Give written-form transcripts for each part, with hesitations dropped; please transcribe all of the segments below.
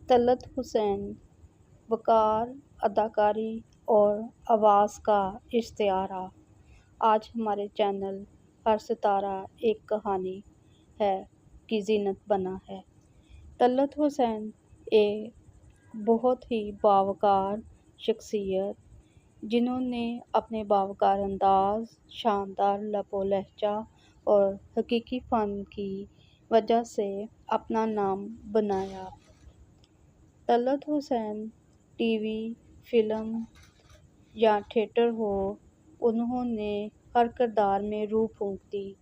طلعت حسین وقار، اداکاری اور آواز کا استعارہ آج ہمارے چینل ہر ستارہ ایک کہانی ہے کی زینت بنا ہے۔ طلعت حسین ایک بہت ہی باوقار شخصیت جنہوں نے اپنے باوقار انداز، شاندار لب و لہجہ اور حقیقی فن کی وجہ سے اپنا نام بنایا۔ طلعت حسین ٹی وی، فلم یا تھیٹر ہو، انہوں نے ہر کردار میں روح پھونک دی۔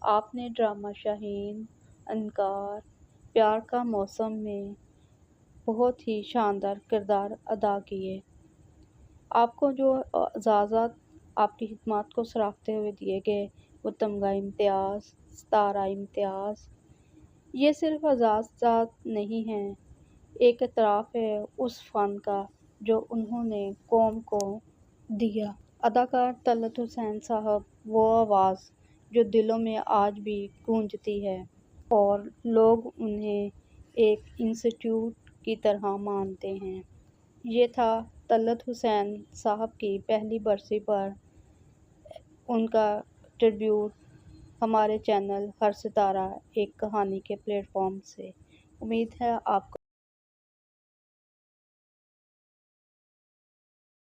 آپ نے ڈرامہ شاہین، انکار، پیار کا موسم میں بہت ہی شاندار کردار ادا کیے۔ آپ کو جو اعزازات آپ کی خدمات کو سراہتے ہوئے دیے گئے، وہ تمغہ امتیاز، ستارہ امتیاز، یہ صرف اعزازات نہیں ہیں، ایک اعتراف ہے اس فن کا جو انہوں نے قوم کو دیا۔ اداکار طلعت حسین صاحب وہ آواز جو دلوں میں آج بھی گونجتی ہے اور لوگ انہیں ایک انسٹیٹیوٹ کی طرح مانتے ہیں۔ یہ تھا طلعت حسین صاحب کی پہلی برسی پر ان کا ٹریبیوٹ ہمارے چینل ہر ستارہ ایک کہانی کے پلیٹ فارم سے۔ امید ہے آپ کو